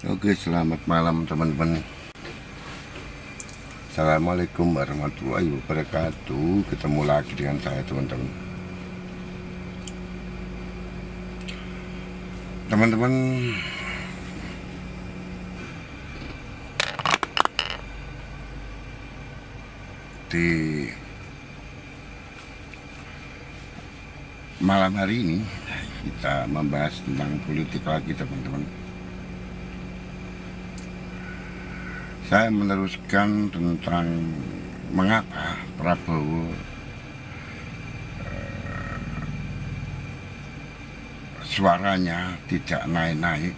Oke, selamat malam teman-teman. Assalamualaikum warahmatullahi wabarakatuh. Ketemu lagi dengan saya teman-teman. Teman-teman, di malam hari ini kita membahas tentang politik lagi teman-teman. Saya meneruskan tentang mengapa Prabowo suaranya tidak naik-naik,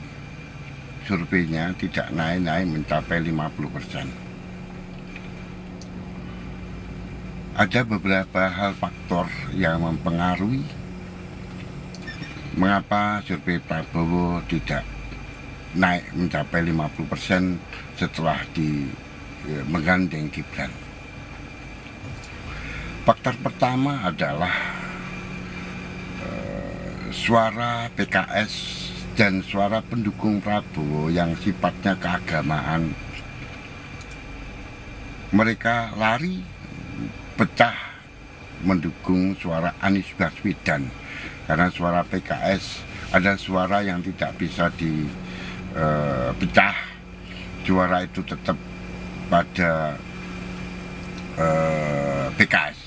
surveinya tidak naik-naik mencapai 50%. Ada beberapa hal faktor yang mempengaruhi mengapa survei Prabowo tidak naik mencapai 50% setelah menggandeng Gibran. Faktor pertama adalah suara PKS dan suara pendukung Prabowo yang sifatnya keagamaan. Mereka lari pecah mendukung suara Anies Baswedan, karena suara PKS ada suara yang tidak bisa dipecah, suara itu tetap pada PKS.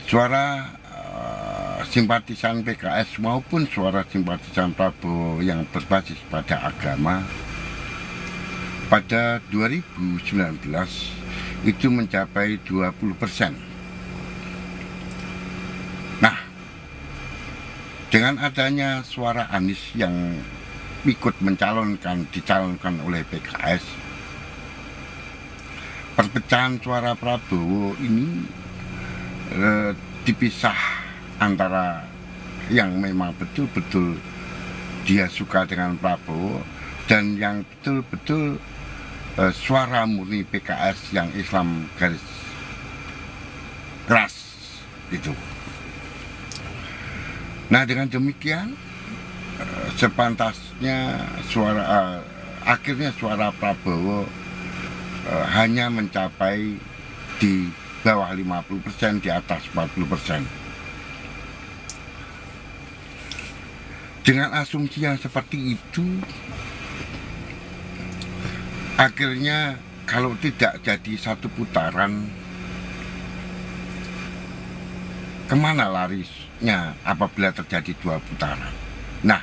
Suara simpatisan PKS maupun suara simpatisan Prabowo yang berbasis pada agama pada 2019 itu mencapai 20%. Nah, dengan adanya suara Anies yang ikut dicalonkan oleh PKS, perpecahan suara Prabowo ini dipisah antara yang memang betul-betul dia suka dengan Prabowo dan yang betul-betul suara murni PKS yang Islam garis keras itu. Nah, dengan demikian sepantasnya akhirnya suara Prabowo hanya mencapai di bawah 50%, di atas 40%. Dengan asumsi yang seperti itu, akhirnya kalau tidak jadi satu putaran, kemana larisnya apabila terjadi dua putaran? Nah,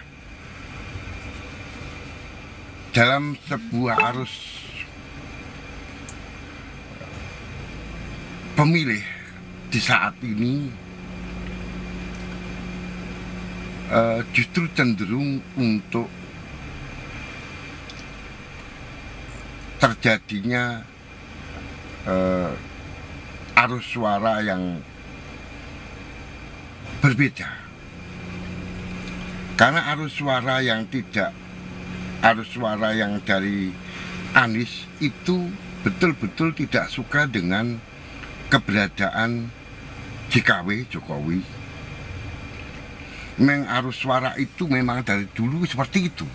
dalam sebuah arus pemilih di saat ini justru cenderung untuk terjadinya arus suara yang berbeda. Karena arus suara yang dari Anies itu betul-betul tidak suka dengan keberadaan JKW, Jokowi. Memang arus suara itu memang dari dulu seperti itu.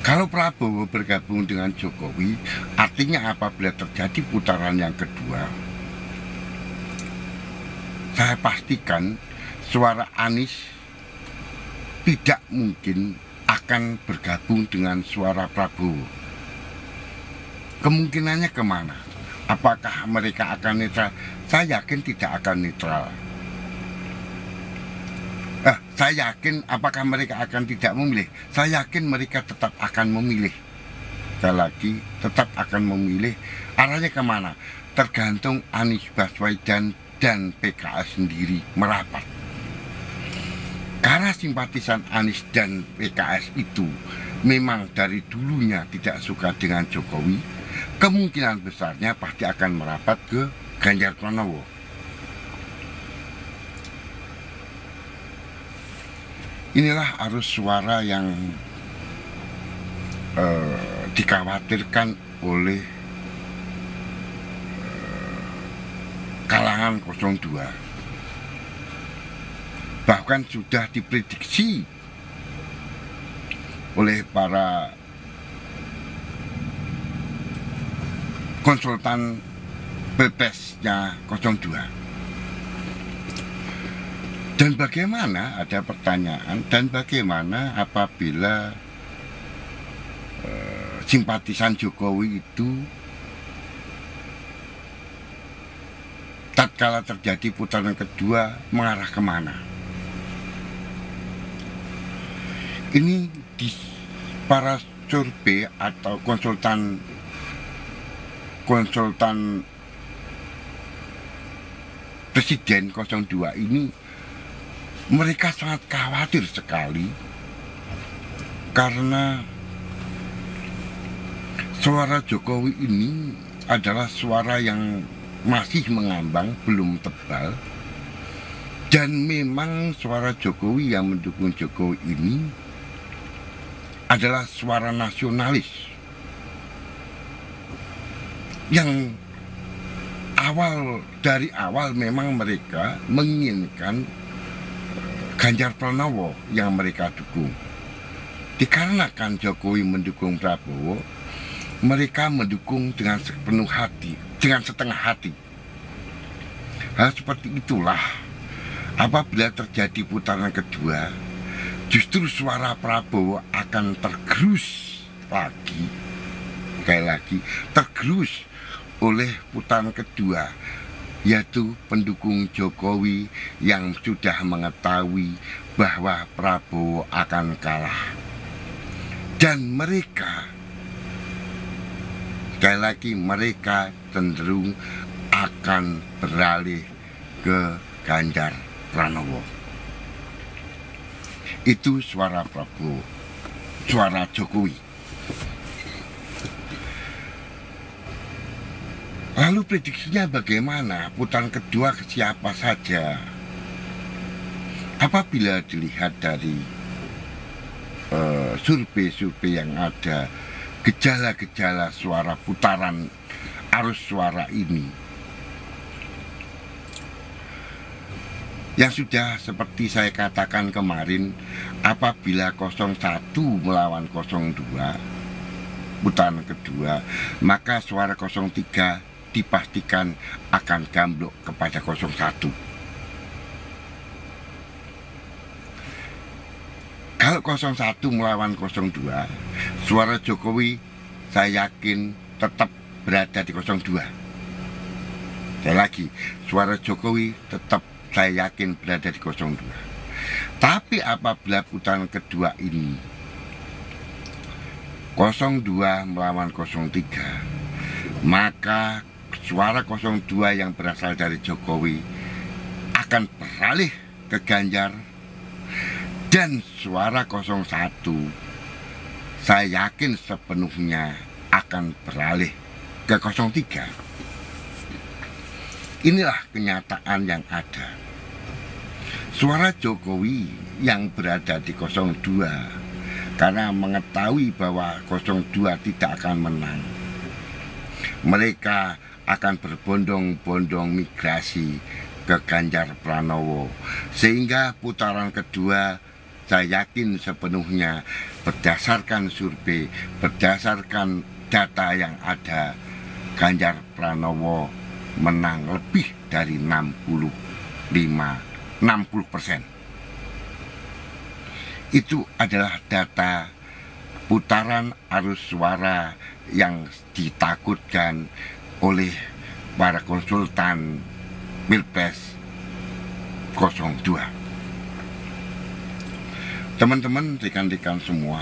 Kalau Prabowo bergabung dengan Jokowi, artinya apabila terjadi putaran yang kedua, saya pastikan suara Anies tidak mungkin akan bergabung dengan suara Prabowo. Kemungkinannya kemana? Apakah mereka akan netral? Saya yakin tidak akan netral. Saya yakin apakah mereka akan tidak memilih? Saya yakin mereka tetap akan memilih. Sekali lagi, tetap akan memilih. Arahnya kemana? Tergantung Anies Baswedan dan PKS sendiri merapat. Karena simpatisan Anies dan PKS itu memang dari dulunya tidak suka dengan Jokowi, kemungkinan besarnya pasti akan merapat ke Ganjar Pranowo. Inilah arus suara yang dikhawatirkan oleh kalangan 02. Bahkan sudah diprediksi oleh para konsultan Pilpresnya 02. Dan bagaimana, ada pertanyaan, dan bagaimana apabila simpatisan Jokowi itu tatkala terjadi putaran kedua mengarah kemana? Ini di para survei atau konsultan Presiden 02 ini, mereka sangat khawatir sekali karena suara Jokowi ini adalah suara yang masih mengambang, belum tebal. Dan memang suara Jokowi yang mendukung Jokowi ini adalah suara nasionalis yang dari awal memang mereka menginginkan Ganjar Pranowo yang mereka dukung. Dikarenakan Jokowi mendukung Prabowo, mereka mendukung dengan sepenuh hati, dengan setengah hati. Hal seperti itulah apabila terjadi putaran kedua, justru suara Prabowo akan tergerus lagi, sekali lagi tergerus oleh putaran kedua, yaitu pendukung Jokowi yang sudah mengetahui bahwa Prabowo akan kalah. Dan mereka, sekali lagi, mereka cenderung akan beralih ke Ganjar Pranowo. Itu suara Prabowo, suara Jokowi. Lalu prediksinya bagaimana? Putaran kedua ke siapa saja? Apabila dilihat dari survei-survei yang ada, gejala-gejala suara putaran arus suara ini, yang sudah seperti saya katakan kemarin, apabila 01 melawan 02 putaran kedua, maka suara 03 dipastikan akan gamblok kepada 01. Kalau 01 melawan 02, suara Jokowi saya yakin tetap berada di 02. Sekali lagi, suara Jokowi tetap saya yakin berada di 02. Tapi apabila putaran kedua ini 02 melawan 03, maka suara 02 yang berasal dari Jokowi akan beralih ke Ganjar, dan suara 01 saya yakin sepenuhnya akan beralih ke 03. Inilah kenyataan yang ada. Suara Jokowi yang berada di 02 karena mengetahui bahwa 02 tidak akan menang, mereka akan berbondong-bondong migrasi ke Ganjar Pranowo, sehingga putaran kedua saya yakin sepenuhnya berdasarkan survei, berdasarkan data yang ada, Ganjar Pranowo menang lebih dari 60%. Itu adalah data putaran arus suara yang ditakutkan oleh para konsultan Pilpres 02. Teman-teman, rekan-rekan semua,